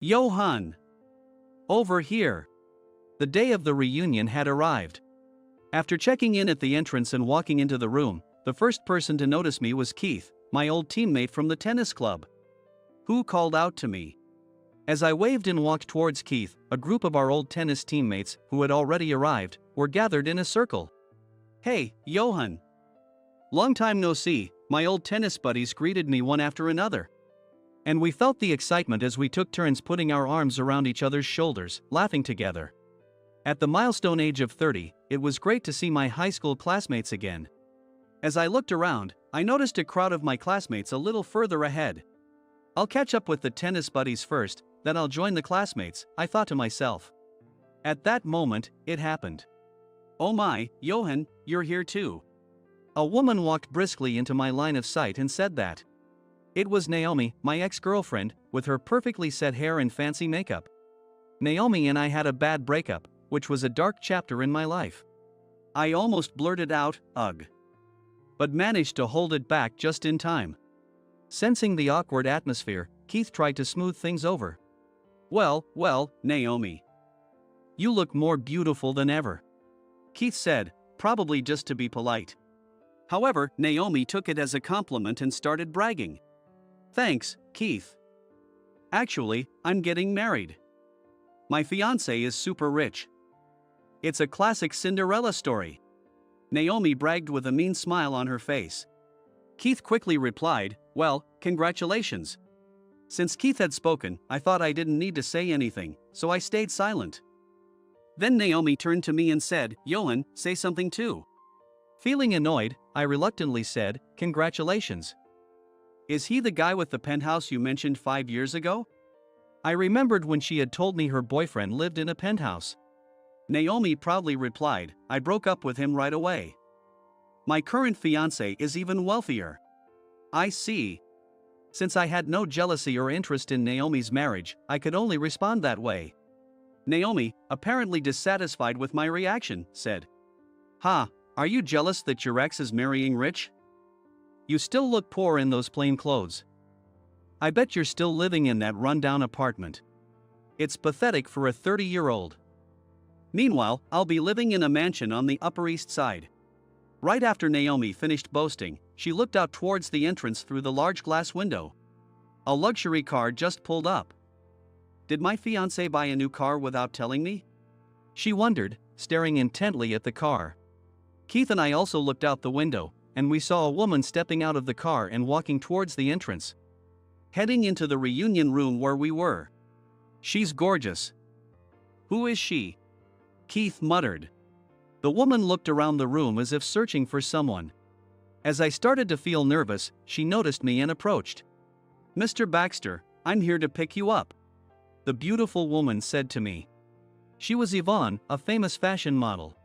Johan! Over here! The day of the reunion had arrived. After checking in at the entrance and walking into the room, the first person to notice me was Keith, my old teammate from the tennis club. Who called out to me. As I waved and walked towards Keith, a group of our old tennis teammates, who had already arrived, were gathered in a circle. Hey, Johan! Long time no see, my old tennis buddies greeted me one after another. And we felt the excitement as we took turns putting our arms around each other's shoulders, laughing together. At the milestone age of 30, it was great to see my high school classmates again. As I looked around, I noticed a crowd of my classmates a little further ahead. I'll catch up with the tennis buddies first, then I'll join the classmates, I thought to myself. At that moment, it happened. Oh my, Johan, you're here too. A woman walked briskly into my line of sight and said that. It was Naomi, my ex-girlfriend, with her perfectly set hair and fancy makeup. Naomi and I had a bad breakup, which was a dark chapter in my life. I almost blurted out, ugh. But managed to hold it back just in time. Sensing the awkward atmosphere, Keith tried to smooth things over. Well, Naomi. You look more beautiful than ever. Keith said, probably just to be polite. However, Naomi took it as a compliment and started bragging. Thanks, Keith. Actually, I'm getting married. My fiancé is super rich. It's a classic Cinderella story. Naomi bragged with a mean smile on her face. Keith quickly replied, well, congratulations. Since Keith had spoken, I thought I didn't need to say anything, so I stayed silent. Then Naomi turned to me and said, Johan, say something too. Feeling annoyed, I reluctantly said, congratulations. Is he the guy with the penthouse you mentioned 5 years ago? I remembered when she had told me her boyfriend lived in a penthouse. Naomi proudly replied, I broke up with him right away. My current fiancé is even wealthier. I see. Since I had no jealousy or interest in Naomi's marriage, I could only respond that way. Naomi, apparently dissatisfied with my reaction, said, Ha, are you jealous that your ex is marrying rich? You still look poor in those plain clothes. I bet you're still living in that rundown apartment. It's pathetic for a 30-year-old. Meanwhile, I'll be living in a mansion on the Upper East Side. Right after Naomi finished boasting, she looked out towards the entrance through the large glass window. A luxury car just pulled up. Did my fiancé buy a new car without telling me? She wondered, staring intently at the car. Keith and I also looked out the window, and we saw a woman stepping out of the car and walking towards the entrance. Heading into the reunion room where we were. She's gorgeous. Who is she? Keith muttered. The woman looked around the room as if searching for someone. As I started to feel nervous, she noticed me and approached. Mr. Baxter, I'm here to pick you up. The beautiful woman said to me. She was Yvonne, a famous fashion model.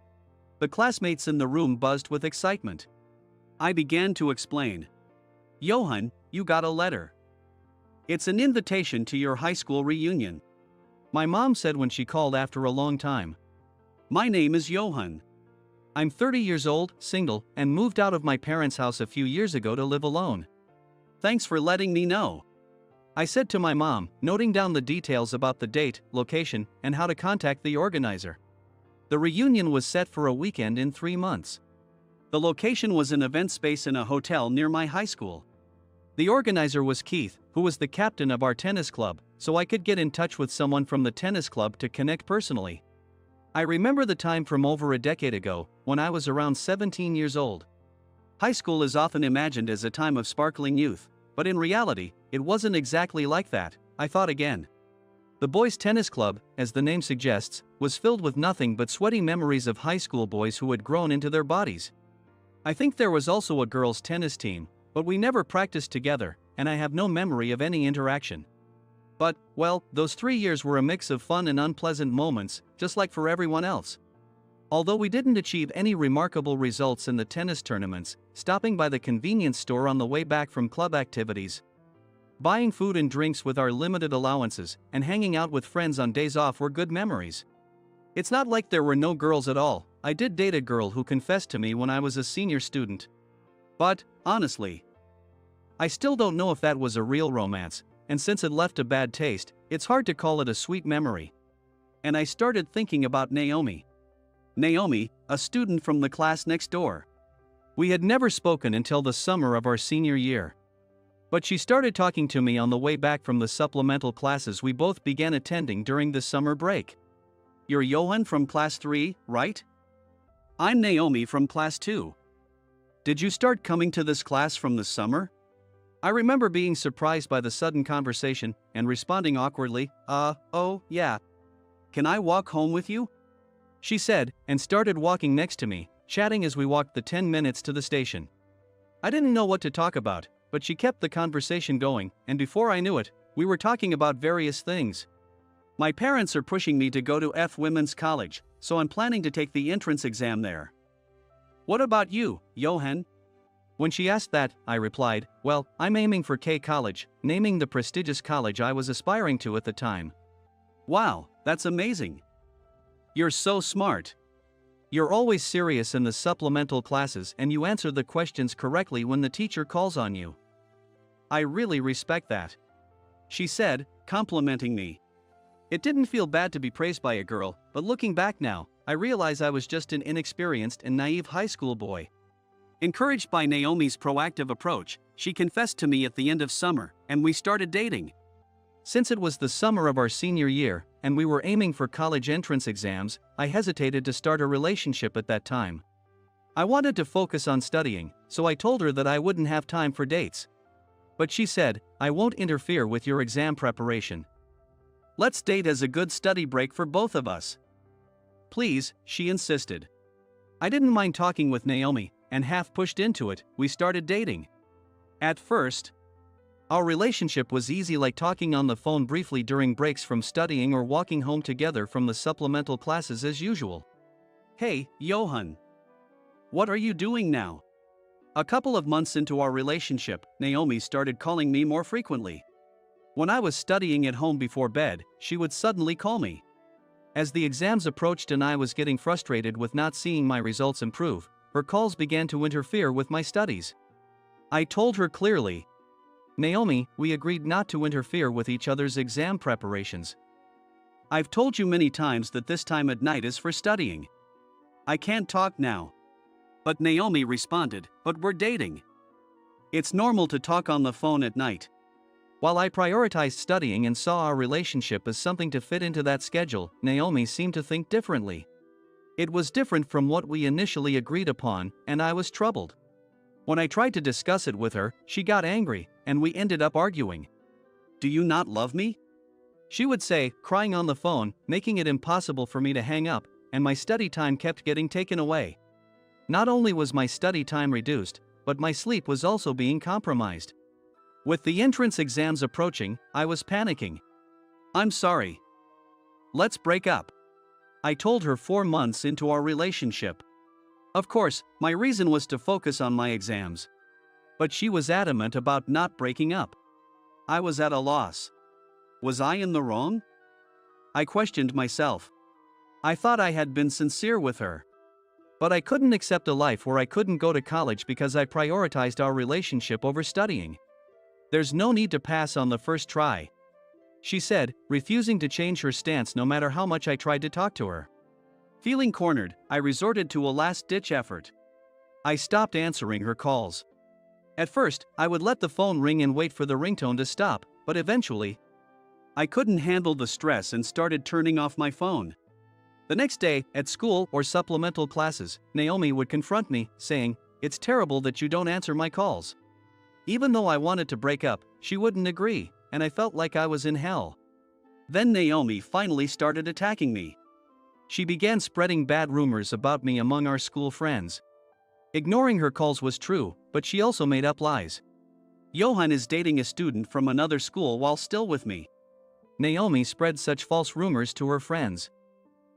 The classmates in the room buzzed with excitement. I began to explain. Johan, you got a letter. It's an invitation to your high school reunion. My mom said when she called after a long time. My name is Johan. I'm 30 years old, single, and moved out of my parents' house a few years ago to live alone. Thanks for letting me know. I said to my mom, noting down the details about the date, location, and how to contact the organizer. The reunion was set for a weekend in 3 months. The location was an event space in a hotel near my high school. The organizer was Keith, who was the captain of our tennis club, so I could get in touch with someone from the tennis club to connect personally. I remember the time from over a decade ago, when I was around 17 years old. High school is often imagined as a time of sparkling youth, but in reality, it wasn't exactly like that, I thought again. The boys' tennis club, as the name suggests, was filled with nothing but sweaty memories of high school boys who had grown into their bodies. I think there was also a girls' tennis team, but we never practiced together, and I have no memory of any interaction. But, well, those 3 years were a mix of fun and unpleasant moments, just like for everyone else. Although we didn't achieve any remarkable results in the tennis tournaments, stopping by the convenience store on the way back from club activities, buying food and drinks with our limited allowances, and hanging out with friends on days off were good memories. It's not like there were no girls at all. I did date a girl who confessed to me when I was a senior student. But, honestly, I still don't know if that was a real romance, and since it left a bad taste, it's hard to call it a sweet memory. And I started thinking about Naomi. Naomi, a student from the class next door. We had never spoken until the summer of our senior year. But she started talking to me on the way back from the supplemental classes we both began attending during the summer break. "You're Johan from class 3, right?" "I'm Naomi from class 2. Did you start coming to this class from the summer?" I remember being surprised by the sudden conversation and responding awkwardly, "Oh, yeah. Can I walk home with you?" she said, and started walking next to me, chatting as we walked the 10 minutes to the station. I didn't know what to talk about, but she kept the conversation going, and before I knew it, we were talking about various things. "My parents are pushing me to go to Women's College, so I'm planning to take the entrance exam there." "What about you, Johan?" When she asked that, I replied, "Well, I'm aiming for K College," naming the prestigious college I was aspiring to at the time. "Wow, that's amazing. You're so smart. You're always serious in the supplemental classes and you answer the questions correctly when the teacher calls on you. I really respect that," she said, complimenting me. It didn't feel bad to be praised by a girl, but looking back now, I realize I was just an inexperienced and naive high school boy. Encouraged by Naomi's proactive approach, she confessed to me at the end of summer, and we started dating. Since it was the summer of our senior year, and we were aiming for college entrance exams, I hesitated to start a relationship at that time. I wanted to focus on studying, so I told her that I wouldn't have time for dates. But she said, "I won't interfere with your exam preparation. Let's date as a good study break for both of us." "Please," she insisted. I didn't mind talking with Naomi, and half pushed into it, we started dating. At first, our relationship was easy, like talking on the phone briefly during breaks from studying or walking home together from the supplemental classes as usual. "Hey, Johan. What are you doing now?" A couple of months into our relationship, Naomi started calling me more frequently. When I was studying at home before bed, she would suddenly call me. As the exams approached and I was getting frustrated with not seeing my results improve, her calls began to interfere with my studies. I told her clearly, "Naomi, we agreed not to interfere with each other's exam preparations. I've told you many times that this time at night is for studying. I can't talk now." But Naomi responded, "But we're dating. It's normal to talk on the phone at night." While I prioritized studying and saw our relationship as something to fit into that schedule, Naomi seemed to think differently. It was different from what we initially agreed upon, and I was troubled. When I tried to discuss it with her, she got angry, and we ended up arguing. "Do you not love me?" she would say, crying on the phone, making it impossible for me to hang up, and my study time kept getting taken away. Not only was my study time reduced, but my sleep was also being compromised. With the entrance exams approaching, I was panicking. "I'm sorry. Let's break up," I told her 4 months into our relationship. Of course, my reason was to focus on my exams. But she was adamant about not breaking up. I was at a loss. Was I in the wrong? I questioned myself. I thought I had been sincere with her. But I couldn't accept a life where I couldn't go to college because I prioritized our relationship over studying. "There's no need to pass on the first try," she said, refusing to change her stance no matter how much I tried to talk to her. Feeling cornered, I resorted to a last-ditch effort. I stopped answering her calls. At first, I would let the phone ring and wait for the ringtone to stop, but eventually, I couldn't handle the stress and started turning off my phone. The next day, at school or supplemental classes, Naomi would confront me, saying, "It's terrible that you don't answer my calls." Even though I wanted to break up, she wouldn't agree, and I felt like I was in hell. Then Naomi finally started attacking me. She began spreading bad rumors about me among our school friends. Ignoring her calls was true, but she also made up lies. "Johan is dating a student from another school while still with me." Naomi spread such false rumors to her friends.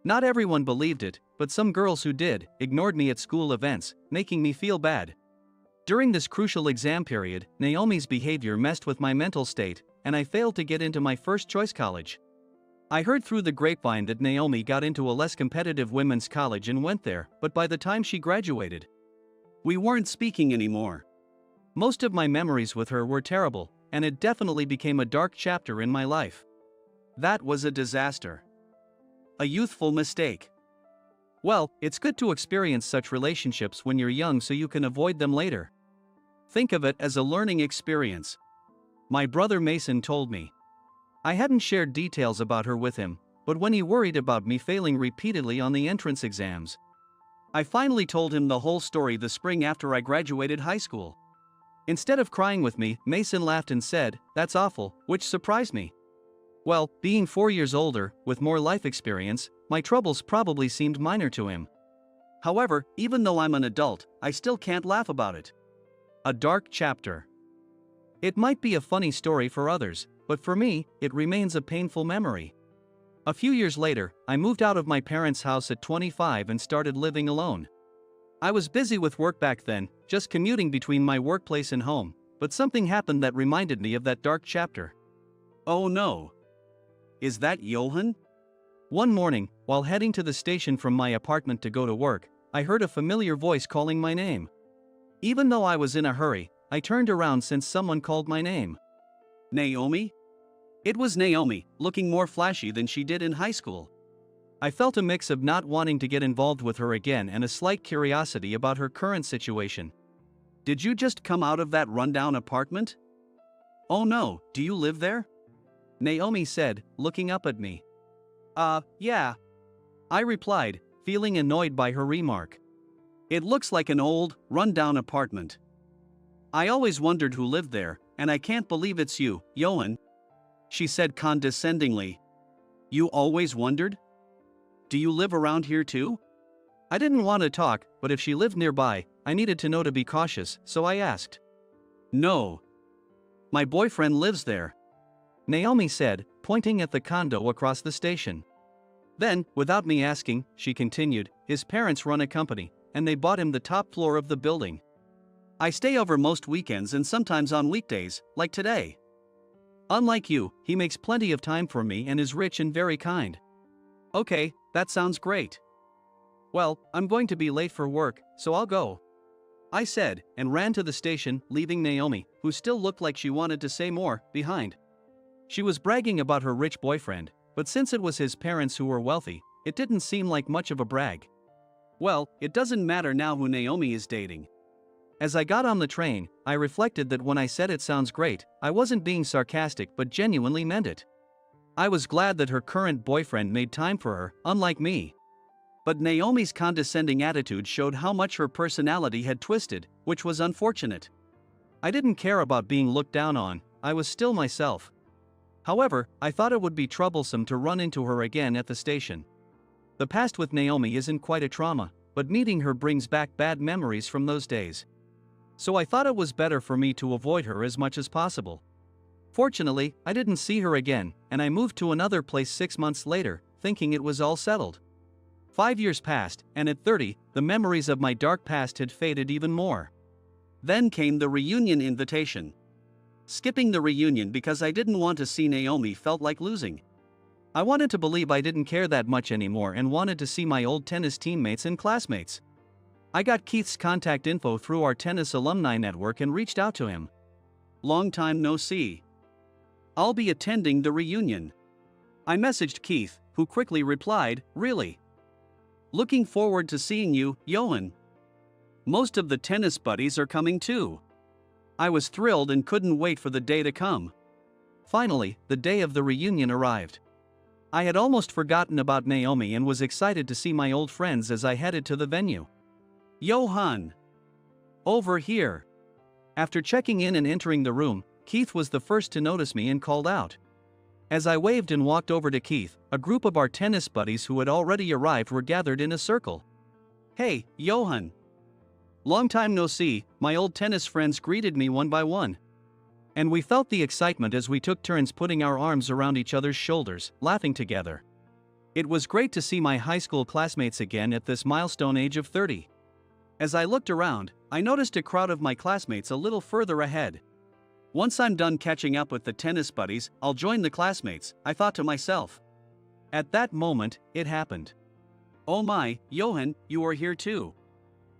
Not everyone believed it, but some girls who did ignored me at school events, making me feel bad. During this crucial exam period, Naomi's behavior messed with my mental state, and I failed to get into my first choice college. I heard through the grapevine that Naomi got into a less competitive women's college and went there, but by the time she graduated, we weren't speaking anymore. Most of my memories with her were terrible, and it definitely became a dark chapter in my life. That was a disaster. A youthful mistake. Well, it's good to experience such relationships when you're young so you can avoid them later. Think of it as a learning experience. My brother Mason told me. I hadn't shared details about her with him, but when he worried about me failing repeatedly on the entrance exams, I finally told him the whole story the spring after I graduated high school. Instead of crying with me, Mason laughed and said, "That's awful," which surprised me. Well, being 4 years older, with more life experience, my troubles probably seemed minor to him. However, even though I'm an adult, I still can't laugh about it. A dark chapter. It might be a funny story for others, but for me, it remains a painful memory. A few years later, I moved out of my parents' house at 25 and started living alone. I was busy with work back then, just commuting between my workplace and home, but something happened that reminded me of that dark chapter. Oh no! Is that Johan? One morning, while heading to the station from my apartment to go to work, I heard a familiar voice calling my name. Even though I was in a hurry, I turned around since someone called my name. Naomi? It was Naomi, looking more flashy than she did in high school. I felt a mix of not wanting to get involved with her again and a slight curiosity about her current situation. Did you just come out of that rundown apartment? Oh no, do you live there? Naomi said, looking up at me. Yeah. I replied, feeling annoyed by her remark. It looks like an old, rundown apartment. I always wondered who lived there, and I can't believe it's you, Johan. She said condescendingly. You always wondered? Do you live around here too? I didn't want to talk, but if she lived nearby, I needed to know to be cautious, so I asked. No. My boyfriend lives there, Naomi said, pointing at the condo across the station. Then, without me asking, she continued, his parents run a company, and they bought him the top floor of the building. I stay over most weekends and sometimes on weekdays, like today. Unlike you, he makes plenty of time for me and is rich and very kind. Okay, that sounds great. Well, I'm going to be late for work, so I'll go, I said, and ran to the station, leaving Naomi, who still looked like she wanted to say more, behind. She was bragging about her rich boyfriend, but since it was his parents who were wealthy, it didn't seem like much of a brag. Well, it doesn't matter now who Naomi is dating. As I got on the train, I reflected that when I said it sounds great, I wasn't being sarcastic but genuinely meant it. I was glad that her current boyfriend made time for her, unlike me. But Naomi's condescending attitude showed how much her personality had twisted, which was unfortunate. I didn't care about being looked down on, I was still myself. However, I thought it would be troublesome to run into her again at the station. The past with Naomi isn't quite a trauma, but meeting her brings back bad memories from those days. So I thought it was better for me to avoid her as much as possible. Fortunately, I didn't see her again, and I moved to another place 6 months later, thinking it was all settled. 5 years passed, and at 30, the memories of my dark past had faded even more. Then came the reunion invitation. Skipping the reunion because I didn't want to see Naomi felt like losing. I wanted to believe I didn't care that much anymore and wanted to see my old tennis teammates and classmates. I got Keith's contact info through our tennis alumni network and reached out to him. Long time no see. I'll be attending the reunion. I messaged Keith, who quickly replied, really? Looking forward to seeing you, Johan. Most of the tennis buddies are coming too. I was thrilled and couldn't wait for the day to come. Finally, the day of the reunion arrived. I had almost forgotten about Naomi and was excited to see my old friends as I headed to the venue. Johan! Over here! After checking in and entering the room, Keith was the first to notice me and called out. As I waved and walked over to Keith, a group of our tennis buddies who had already arrived were gathered in a circle. Hey, Johan! Long time no see, my old tennis friends greeted me one by one. And we felt the excitement as we took turns putting our arms around each other's shoulders, laughing together. It was great to see my high school classmates again at this milestone age of 30. As I looked around, I noticed a crowd of my classmates a little further ahead. Once I'm done catching up with the tennis buddies, I'll join the classmates, I thought to myself. At that moment, it happened. Oh my, Johan, you are here too.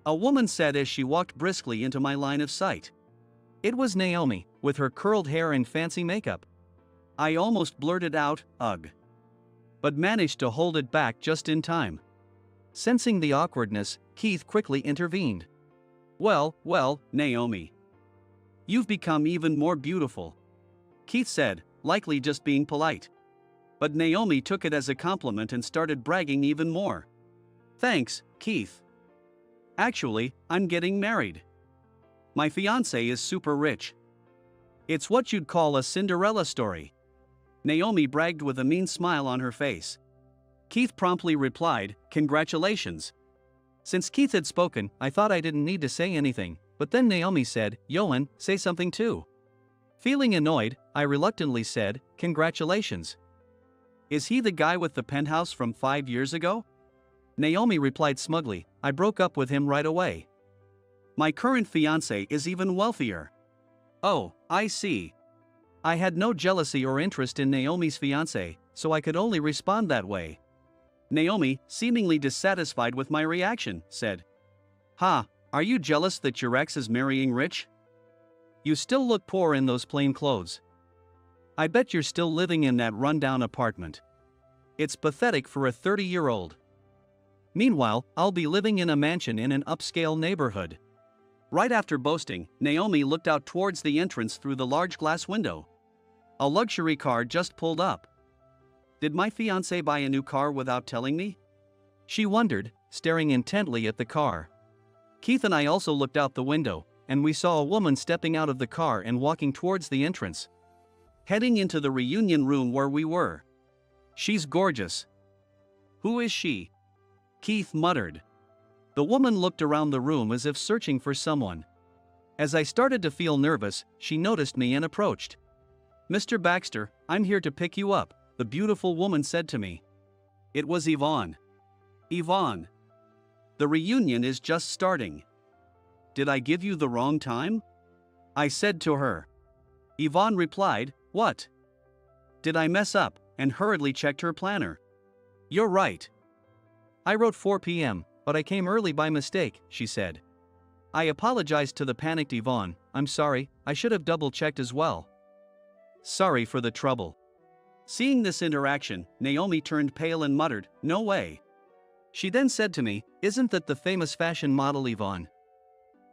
A woman said as she walked briskly into my line of sight. It was Naomi, with her curled hair and fancy makeup. I almost blurted out, "Ugh," but managed to hold it back just in time. Sensing the awkwardness, Keith quickly intervened. Well, Naomi. You've become even more beautiful," Keith said, likely just being polite. But Naomi took it as a compliment and started bragging even more. "Thanks, Keith. Actually, I'm getting married. My fiancé is super rich. It's what you'd call a Cinderella story," Naomi bragged with a mean smile on her face. Keith promptly replied, "Congratulations." Since Keith had spoken, I thought I didn't need to say anything, but then Naomi said, "Johan, say something too." Feeling annoyed, I reluctantly said, "Congratulations. Is he the guy with the penthouse from 5 years ago?" Naomi replied smugly, "I broke up with him right away. My current fiancé is even wealthier." "Oh, I see." I had no jealousy or interest in Naomi's fiancé, so I could only respond that way. Naomi, seemingly dissatisfied with my reaction, said, "Ha, are you jealous that your ex is marrying rich? You still look poor in those plain clothes. I bet you're still living in that rundown apartment. It's pathetic for a 30-year-old. Meanwhile, I'll be living in a mansion in an upscale neighborhood." Right after boasting, Naomi looked out towards the entrance through the large glass window. A luxury car just pulled up. Did my fiancé buy a new car without telling me? She wondered, staring intently at the car. Keith and I also looked out the window, and we saw a woman stepping out of the car and walking towards the entrance, heading into the reunion room where we were. "She's gorgeous." "Who is she?" Keith muttered. The woman looked around the room as if searching for someone. As I started to feel nervous, she noticed me and approached. "Mr. Baxter, I'm here to pick you up," the beautiful woman said to me. It was Yvonne. "Yvonne, the reunion is just starting. Did I give you the wrong time?" I said to her. Yvonne replied, "What? Did I mess up?" and hurriedly checked her planner. "You're right. I wrote 4 p.m., but I came early by mistake," she said. I apologized to the panicked Yvonne. "I'm sorry, I should have double-checked as well. Sorry for the trouble." Seeing this interaction, Naomi turned pale and muttered, "No way." She then said to me, "Isn't that the famous fashion model Yvonne?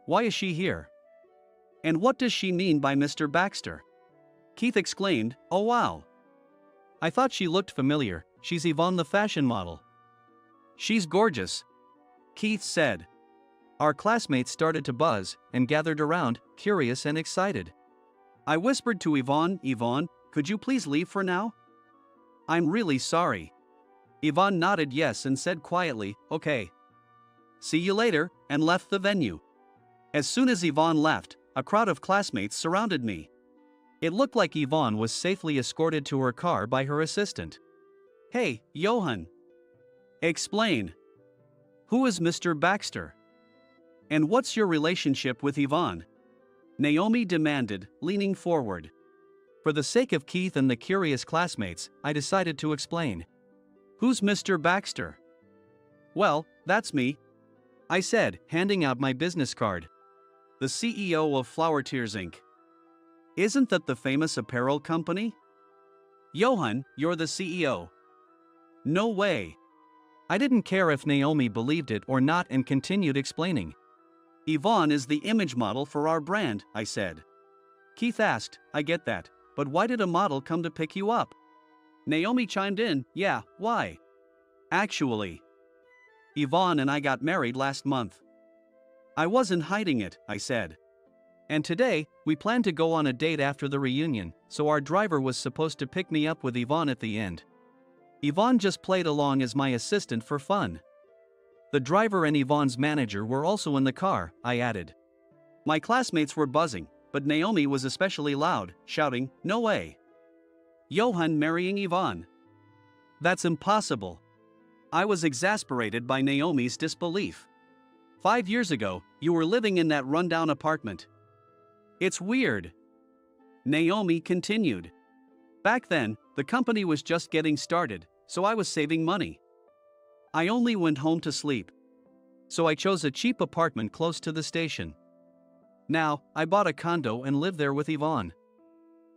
Why is she here? And what does she mean by Mr. Baxter?" Keith exclaimed, "Oh wow. I thought she looked familiar. She's Yvonne the fashion model." "She's gorgeous," Keith said. Our classmates started to buzz and gathered around, curious and excited. I whispered to Yvonne, "Yvonne, could you please leave for now? I'm really sorry." Yvonne nodded yes and said quietly, "Okay. See you later," and left the venue. As soon as Yvonne left, a crowd of classmates surrounded me. It looked like Yvonne was safely escorted to her car by her assistant. "Hey, Johan. Explain. Who is Mr. Baxter? And what's your relationship with Yvonne?" Naomi demanded, leaning forward. For the sake of Keith and the curious classmates, I decided to explain. "Who's Mr. Baxter?" "Well, that's me," I said, handing out my business card. "The CEO of Flower Tears Inc. Isn't that the famous apparel company?" "Johan, you're the CEO." "No way." I didn't care if Naomi believed it or not and continued explaining. "Yvonne is the image model for our brand," I said. Keith asked, "I get that, but why did a model come to pick you up?" Naomi chimed in, "Yeah, why? Actually, Yvonne and I got married last month." "I wasn't hiding it," I said. "And today, we plan to go on a date after the reunion, so our driver was supposed to pick me up with Yvonne at the end. Yvonne just played along as my assistant for fun." The driver and Yvonne's manager were also in the car, I added. My classmates were buzzing, but Naomi was especially loud, shouting, "No way. Johan marrying Yvonne. That's impossible." I was exasperated by Naomi's disbelief. 5 years ago, you were living in that rundown apartment. It's weird. Naomi continued. Back then, the company was just getting started, so I was saving money. I only went home to sleep. So I chose a cheap apartment close to the station. Now, I bought a condo and live there with Yvonne.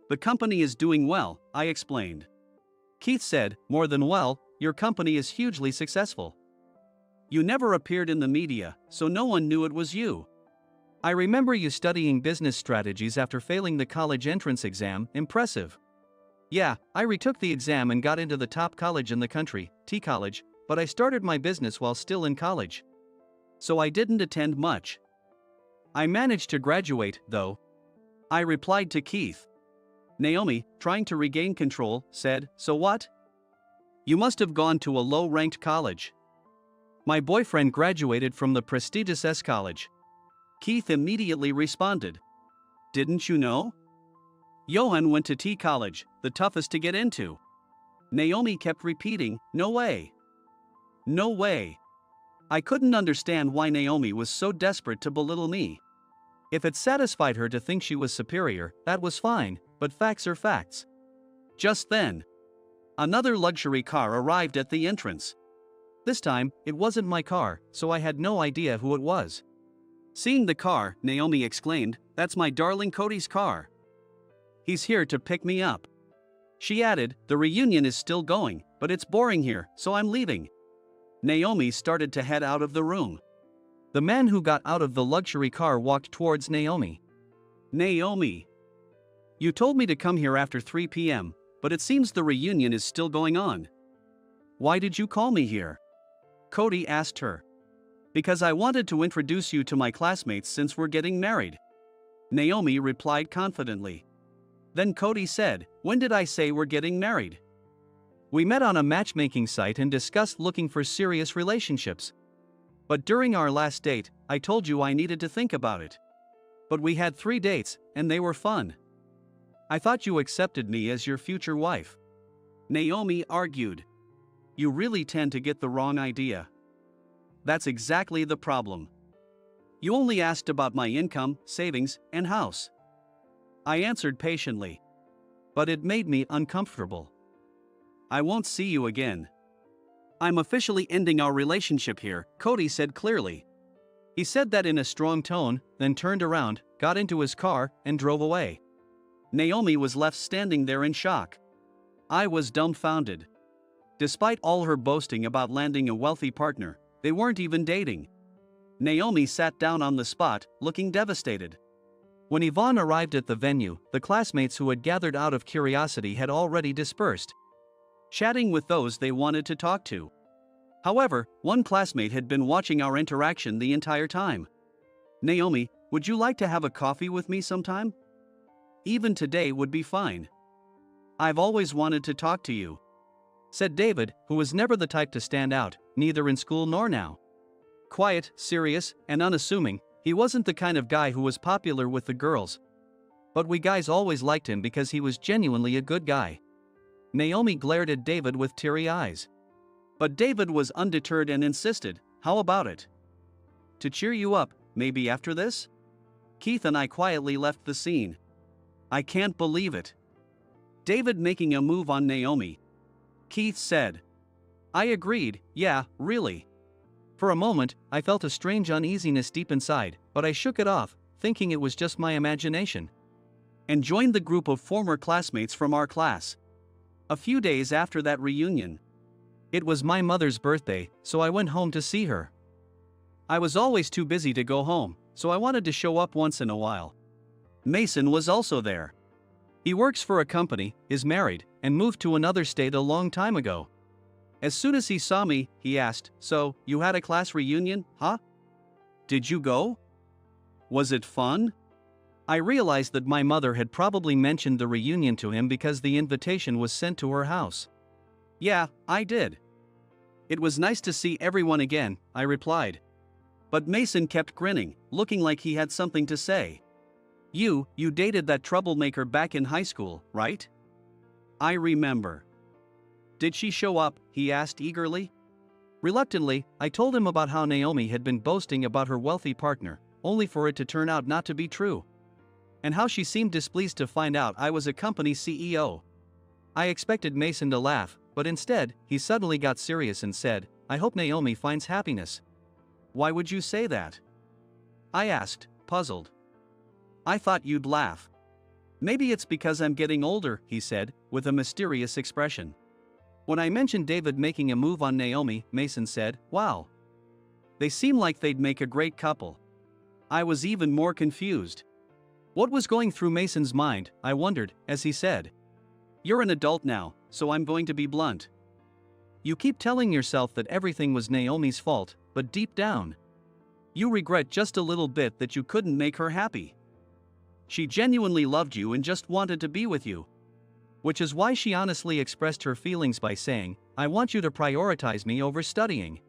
The company is doing well, I explained. Keith said, more than well, your company is hugely successful. You never appeared in the media, so no one knew it was you. I remember you studying business strategies after failing the college entrance exam, impressive. Yeah, I retook the exam and got into the top college in the country, T College, but I started my business while still in college. So I didn't attend much. I managed to graduate, though. I replied to Keith. Naomi, trying to regain control, said, so what? You must have gone to a low-ranked college. My boyfriend graduated from the prestigious S College. Keith immediately responded. Didn't you know? Johan went to T College, the toughest to get into. Naomi kept repeating, no way. No way. I couldn't understand why Naomi was so desperate to belittle me. If it satisfied her to think she was superior, that was fine, but facts are facts. Just then, another luxury car arrived at the entrance. This time, it wasn't my car, so I had no idea who it was. Seeing the car, Naomi exclaimed, that's my darling Cody's car. He's here to pick me up. She added, the reunion is still going, but it's boring here, so I'm leaving. Naomi started to head out of the room. The man who got out of the luxury car walked towards Naomi. Naomi. You told me to come here after 3 p.m., but it seems the reunion is still going on. Why did you call me here? Cody asked her. Because I wanted to introduce you to my classmates since we're getting married. Naomi replied confidently. Then Cody said, when did I say we're getting married? We met on a matchmaking site and discussed looking for serious relationships. But during our last date, I told you I needed to think about it. But we had 3 dates, and they were fun. I thought you accepted me as your future wife. Naomi argued. You really tend to get the wrong idea. That's exactly the problem. You only asked about my income, savings, and house. I answered patiently. But it made me uncomfortable. I won't see you again. I'm officially ending our relationship here, Cody said clearly. He said that in a strong tone, then turned around, got into his car, and drove away. Naomi was left standing there in shock. I was dumbfounded. Despite all her boasting about landing a wealthy partner, they weren't even dating. Naomi sat down on the spot, looking devastated. When Yvonne arrived at the venue, the classmates who had gathered out of curiosity had already dispersed, chatting with those they wanted to talk to. However, one classmate had been watching our interaction the entire time. Naomi, would you like to have a coffee with me sometime? Even today would be fine. I've always wanted to talk to you, said David, who was never the type to stand out, neither in school nor now. Quiet, serious, and unassuming, he wasn't the kind of guy who was popular with the girls. But we guys always liked him because he was genuinely a good guy. Naomi glared at David with teary eyes. But David was undeterred and insisted, how about it? To cheer you up, maybe after this? Keith and I quietly left the scene. I can't believe it. David making a move on Naomi. Keith said. I agreed, yeah, really. For a moment, I felt a strange uneasiness deep inside, but I shook it off, thinking it was just my imagination. And joined the group of former classmates from our class. A few days after that reunion. It was my mother's birthday, so I went home to see her. I was always too busy to go home, so I wanted to show up once in a while. Mason was also there. He works for a company, is married, and moved to another state a long time ago. As soon as he saw me, he asked, so, you had a class reunion, huh? Did you go? Was it fun? I realized that my mother had probably mentioned the reunion to him because the invitation was sent to her house. Yeah, I did. It was nice to see everyone again, I replied. But Mason kept grinning, looking like he had something to say. You dated that troublemaker back in high school, right? I remember. Did she show up? He asked eagerly. Reluctantly, I told him about how Naomi had been boasting about her wealthy partner, only for it to turn out not to be true. And how she seemed displeased to find out I was a company CEO. I expected Mason to laugh, but instead, he suddenly got serious and said, I hope Naomi finds happiness. Why would you say that? I asked, puzzled. I thought you'd laugh. Maybe it's because I'm getting older, he said, with a mysterious expression. When I mentioned David making a move on Naomi, Mason said, "Wow. They seem like they'd make a great couple." I was even more confused. What was going through Mason's mind, I wondered, as he said, "You're an adult now, so I'm going to be blunt. You keep telling yourself that everything was Naomi's fault, but deep down, you regret just a little bit that you couldn't make her happy. She genuinely loved you and just wanted to be with you. Which is why she honestly expressed her feelings by saying, 'I want you to prioritize me over studying.'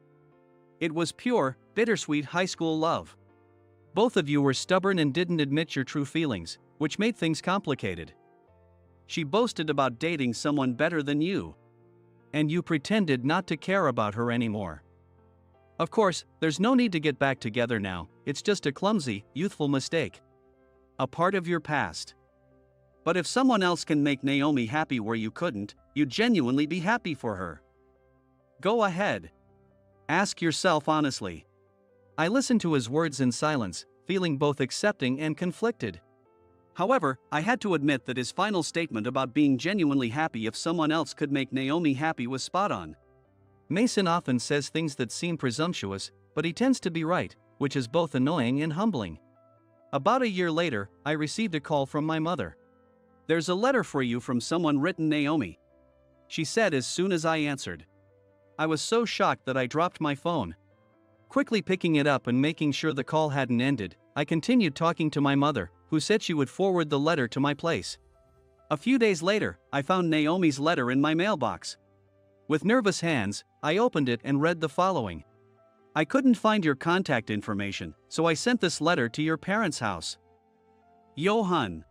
It was pure, bittersweet high school love. Both of you were stubborn and didn't admit your true feelings, which made things complicated. She boasted about dating someone better than you. And you pretended not to care about her anymore. Of course, there's no need to get back together now, it's just a clumsy, youthful mistake. A part of your past. But if someone else can make Naomi happy where you couldn't, you'd genuinely be happy for her. Go ahead. Ask yourself honestly." I listened to his words in silence, feeling both accepting and conflicted. However, I had to admit that his final statement about being genuinely happy if someone else could make Naomi happy was spot on. Mason often says things that seem presumptuous, but he tends to be right, which is both annoying and humbling. About a year later, I received a call from my mother. "There's a letter for you from someone written Naomi," she said as soon as I answered. I was so shocked that I dropped my phone. Quickly picking it up and making sure the call hadn't ended, I continued talking to my mother, who said she would forward the letter to my place. A few days later, I found Naomi's letter in my mailbox. With nervous hands, I opened it and read the following. "I couldn't find your contact information, so I sent this letter to your parents' house. Johan.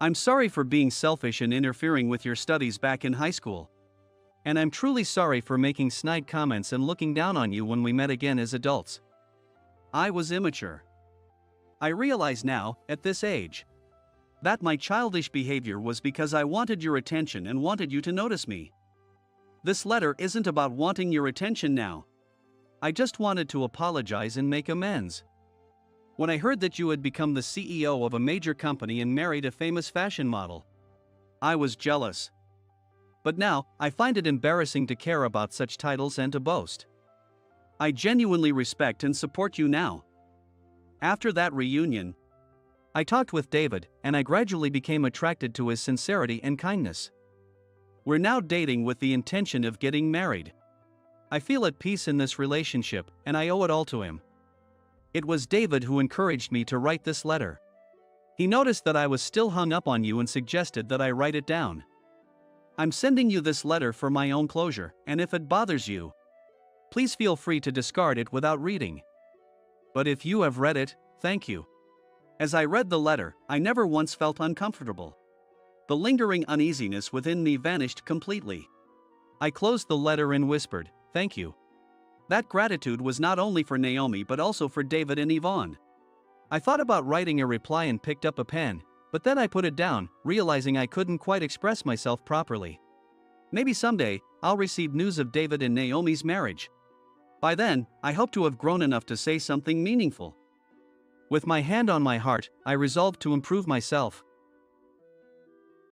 I'm sorry for being selfish and interfering with your studies back in high school. And I'm truly sorry for making snide comments and looking down on you when we met again as adults. I was immature. I realize now, at this age, that my childish behavior was because I wanted your attention and wanted you to notice me. This letter isn't about wanting your attention now. I just wanted to apologize and make amends. When I heard that you had become the CEO of a major company and married a famous fashion model, I was jealous. But now, I find it embarrassing to care about such titles and to boast. I genuinely respect and support you now." After that reunion, I talked with David, and I gradually became attracted to his sincerity and kindness. We're now dating with the intention of getting married. I feel at peace in this relationship, and I owe it all to him. It was David who encouraged me to write this letter. He noticed that I was still hung up on you and suggested that I write it down. I'm sending you this letter for my own closure, and if it bothers you, please feel free to discard it without reading. But if you have read it, thank you. As I read the letter, I never once felt uncomfortable. The lingering uneasiness within me vanished completely. I closed the letter and whispered, "Thank you." That gratitude was not only for Naomi but also for David and Yvonne. I thought about writing a reply and picked up a pen, but then I put it down, realizing I couldn't quite express myself properly. Maybe someday, I'll receive news of David and Naomi's marriage. By then, I hope to have grown enough to say something meaningful. With my hand on my heart, I resolved to improve myself.